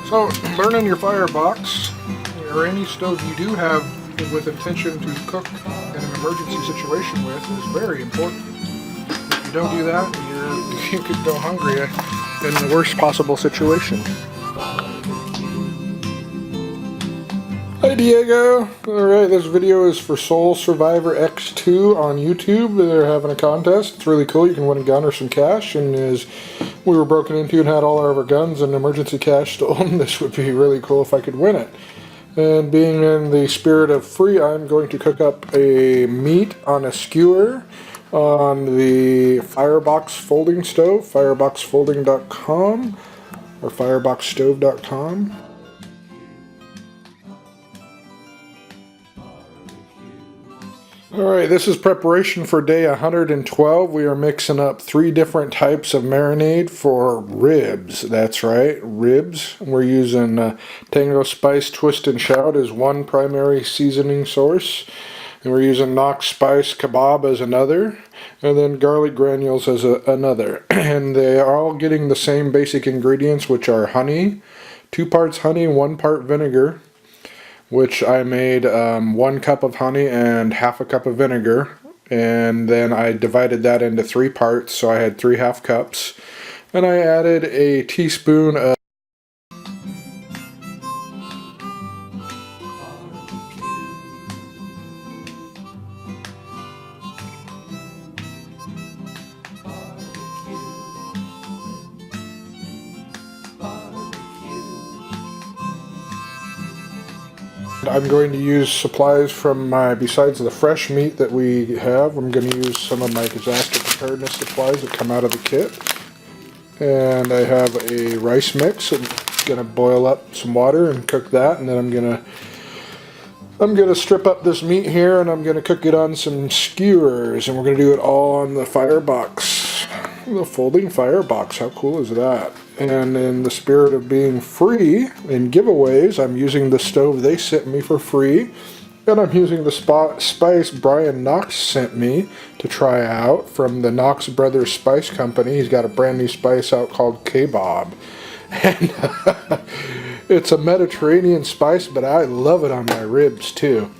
So, burning your firebox, or any stove you do have with intention to cook in an emergency situation with, is very important. If you don't do that, you could go hungry in the worst possible situation. Hi Diego! Alright, this video is for Soulsurvivorx2 on YouTube. They're having a contest. It's really cool. You can win a gun or some cash, and as we were broken into and had all of our guns and emergency cash stolen, this would be really cool if I could win it. And being in the spirit of free, I'm going to cook up a meat on a skewer on the Firebox folding stove, fireboxfolding.com or fireboxstove.com. Alright, this is preparation for day 112. We are mixing up 3 different types of marinade for ribs. That's right, ribs. We're using Tango Spice Twist and Shout as one primary seasoning source. And we're using Knox Spice Kebab as another. And then garlic granules as another. And they are all getting the same basic ingredients, which are honey, 2 parts honey, 1 part vinegar, which I made 1 cup of honey and half a cup of vinegar, and then I divided that into 3 parts, so I had 3 half cups, and I added a teaspoon of I'm going to use supplies from besides the fresh meat that we have, I'm going to use some of my disaster preparedness supplies that come out of the kit. And I have a rice mix. I'm going to boil up some water and cook that, and then I'm going to strip up this meat here, and I'm going to cook it on some skewers, and we're going to do it all on the Firebox, the folding Firebox. How cool is that? And in the spirit of being free in giveaways, I'm using the stove they sent me for free, and I'm using the spice Brian Knox sent me to try out from the Knox Brothers Spice Company. He's got a brand new spice out called Kebab, and it's a Mediterranean spice, but I love it on my ribs too.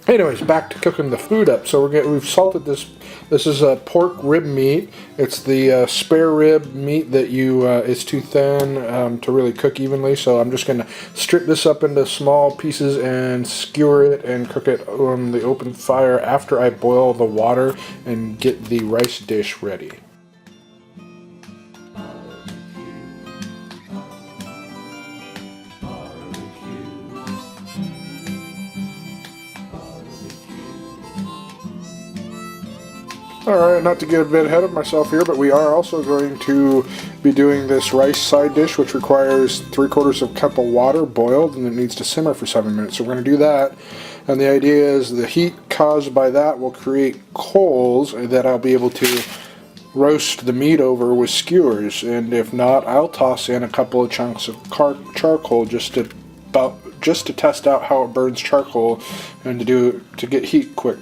Anyways, back to cooking the food up. So we've salted this. This is a pork rib meat. It's the spare rib meat that is too thin to really cook evenly. So I'm just going to strip this up into small pieces and skewer it and cook it on the open fire after I boil the water and get the rice dish ready. Alright, not to get a bit ahead of myself here, but we are also going to be doing this rice side dish, which requires 3/4 of a cup of water boiled, and it needs to simmer for 7 minutes. So we're going to do that, and the idea is the heat caused by that will create coals that I'll be able to roast the meat over with skewers, and if not, I'll toss in a couple of chunks of charcoal just to test out how it burns charcoal and to get heat quick.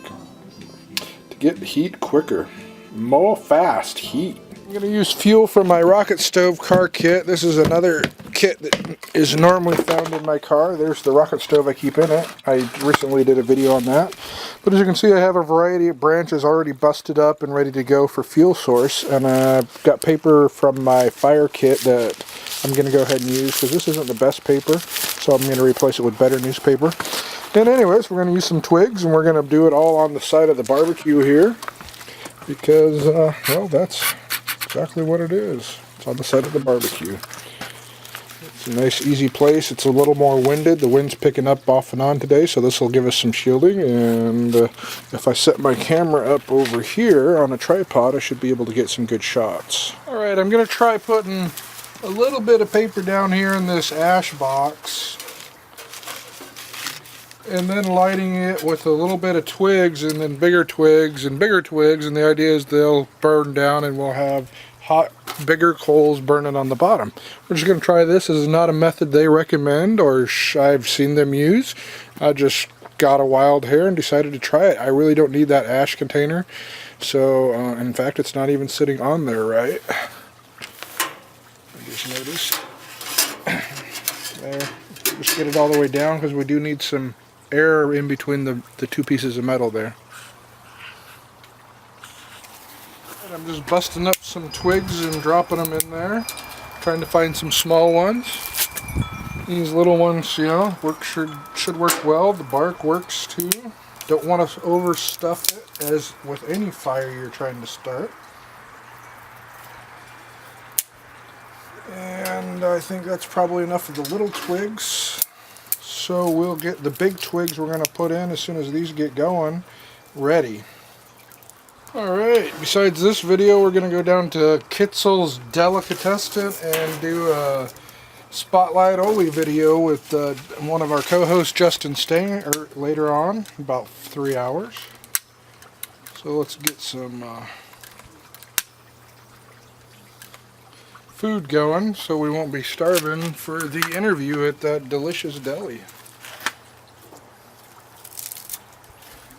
Get heat quicker. More fast heat. I'm going to use fuel from my rocket stove car kit. This is another kit that is normally found in my car. There's the rocket stove I keep in it. I recently did a video on that. But as you can see, I have a variety of branches already busted up and ready to go for fuel source. And I've got paper from my fire kit that I'm going to go ahead and use, because this isn't the best paper. So I'm going to replace it with better newspaper. And anyways, we're going to use some twigs, and we're going to do it all on the side of the barbecue here, because, well, that's exactly what it is. It's on the side of the barbecue. It's a nice, easy place. It's a little more winded. The wind's picking up off and on today, so this will give us some shielding. And if I set my camera up over here on a tripod, I should be able to get some good shots. All right, I'm going to try putting a little bit of paper down here in this ash box, and then lighting it with a little bit of twigs, and then bigger twigs and bigger twigs, and the idea is they'll burn down and we'll have hot, bigger coals burning on the bottom. We're just going to try this. This is not a method they recommend or I've seen them use. I just got a wild hair and decided to try it. I really don't need that ash container, so in fact it's not even sitting on there right. I just noticed. There. Just get it all the way down because we do need some air in between the two pieces of metal there. And I'm just busting up some twigs and dropping them in there. Trying to find some small ones. These little ones, you know, should work well. The bark works too. Don't want to overstuff it, as with any fire you're trying to start. And I think that's probably enough of the little twigs. So we'll get the big twigs we're going to put in as soon as these get going ready. Alright, besides this video, we're going to go down to Kitzel's Delicatessen and do a Spotlight Oli video with one of our co-hosts, Justin Stang, later on, about 3 hours. So let's get some food going so we won't be starving for the interview at that delicious deli.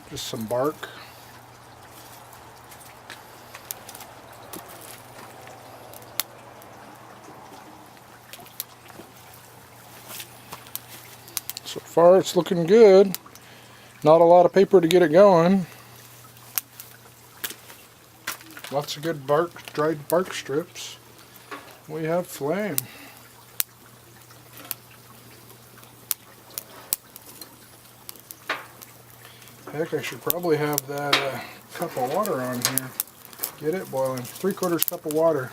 Just some bark. So far it's looking good. Not a lot of paper to get it going. Lots of good bark, dried bark strips. We have flame. Heck, I should probably have that cup of water on here. Get it boiling. 3/4 cup of water.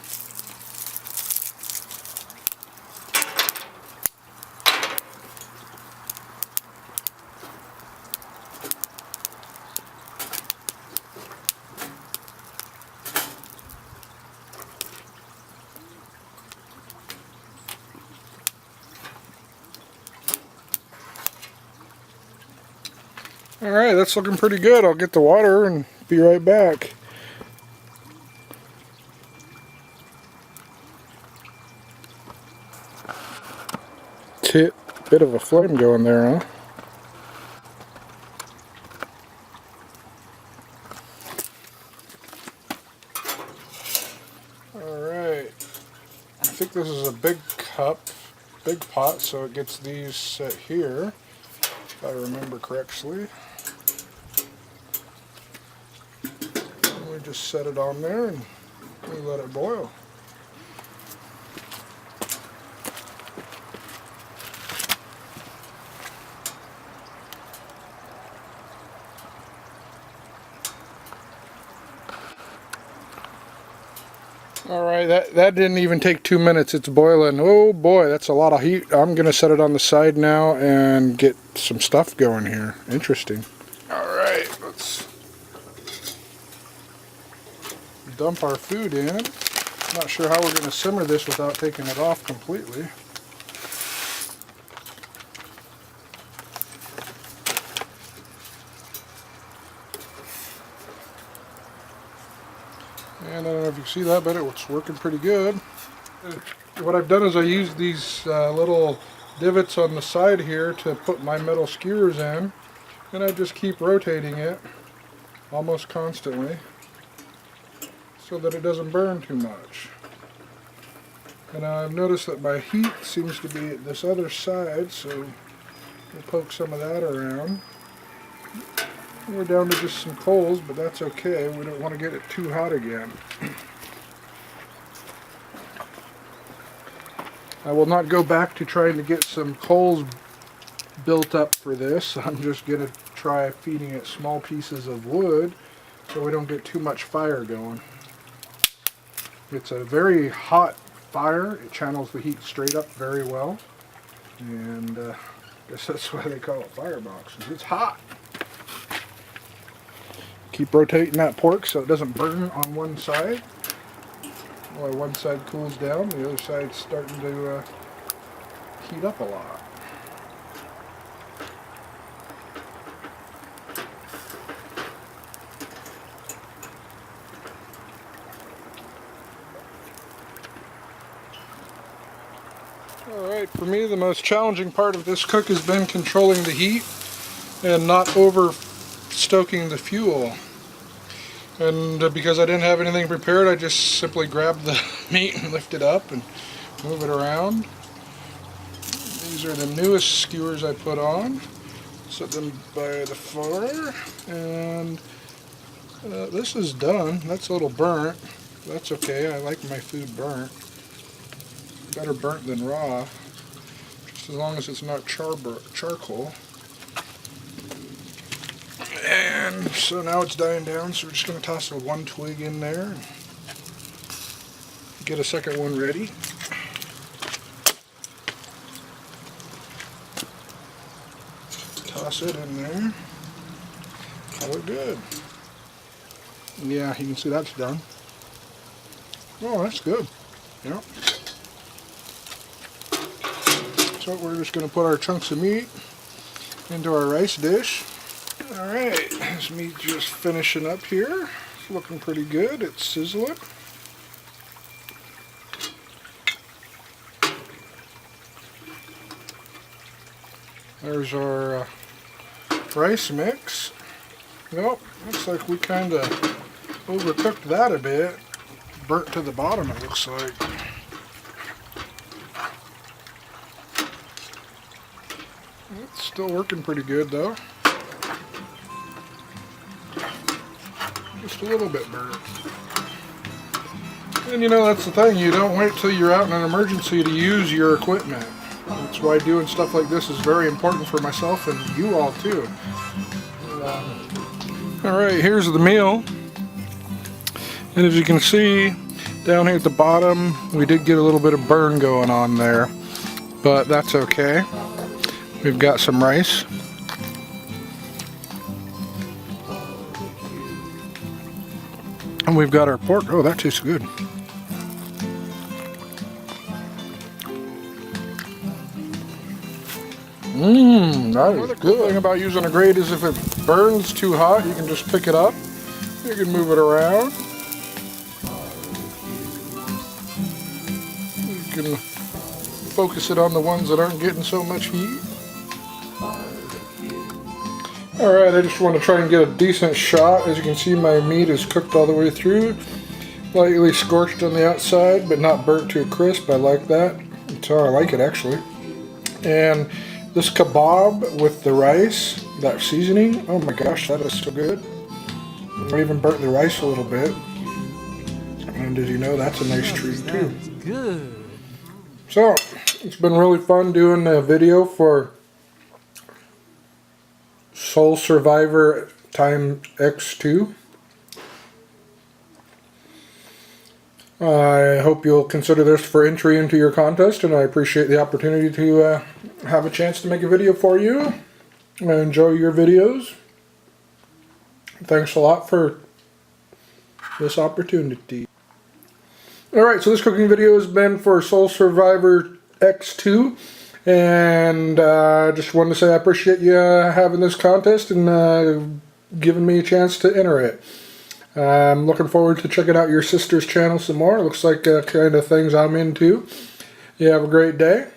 Alright, that's looking pretty good. I'll get the water and be right back. Bit of a flame going there, huh? Alright. I think this is a big cup, big pot, so it gets these set here, if I remember correctly. We just set it on there and we let it boil. Alright, that didn't even take 2 minutes. It's boiling. Oh boy, that's a lot of heat. I'm going to set it on the side now and get some stuff going here. Interesting. Alright, let's dump our food in. Not sure how we're going to simmer this without taking it off completely. And I don't know if you can see that, but it's working pretty good. What I've done is I used these little divots on the side here to put my metal skewers in, and I just keep rotating it almost constantly so that it doesn't burn too much. And I've noticed that my heat seems to be at this other side, so we'll poke some of that around. We're down to just some coals, but that's okay. We don't want to get it too hot again. I will not go back to trying to get some coals built up for this. I'm just going to try feeding it small pieces of wood so we don't get too much fire going. It's a very hot fire. It channels the heat straight up very well. And I guess that's why they call it Firebox. It's hot. Keep rotating that pork so it doesn't burn on one side. While one side cools down, the other side's starting to heat up a lot. Alright, for me the most challenging part of this cook has been controlling the heat and not over stoking the fuel. And because I didn't have anything prepared, I just simply grabbed the meat and lift it up and move it around. These are the newest skewers I put on. Set them by the fire, and this is done. That's a little burnt. That's okay. I like my food burnt. Better burnt than raw, just as long as it's not charcoal. And so now it's dying down, so we're just going to toss one twig in there. Get a second one ready. Toss it in there. Call it good. Yeah, you can see that's done. Oh, that's good. Yep. So we're just going to put our chunks of meat into our rice dish. Alright, this meat just finishing up here. It's looking pretty good. It's sizzling. There's our rice mix. Well, looks like we kind of overcooked that a bit. Burnt to the bottom, it looks like. It's still working pretty good though. Just a little bit burnt. And you know, that's the thing, you don't wait till you're out in an emergency to use your equipment. That's why doing stuff like this is very important for myself and you all too. Alright, here's the meal. And as you can see, down here at the bottom, we did get a little bit of burn going on there. But that's okay. We've got some rice. And we've got our pork. Oh, that tastes good. That is good. The thing about using a grate is if it burns too hot, you can just pick it up. You can move it around. You can focus it on the ones that aren't getting so much heat. Alright, I just want to try and get a decent shot. As you can see, my meat is cooked all the way through. Lightly scorched on the outside, but not burnt to a crisp. I like that. That's how I like it, actually. And this kebab with the rice, that seasoning, oh my gosh, that is so good. I even burnt the rice a little bit. And as you know, that's a nice treat too. Good. So, it's been really fun doing a video for Soulsurvivorx2. I hope you'll consider this for entry into your contest, and I appreciate the opportunity to have a chance to make a video for you. I enjoy your videos. Thanks a lot for this opportunity. Alright, so this cooking video has been for Soulsurvivorx2, and I just wanted to say I appreciate you having this contest and giving me a chance to enter it. I'm looking forward to checking out your sister's channel some more. It looks like kind of things I'm into. You have a great day.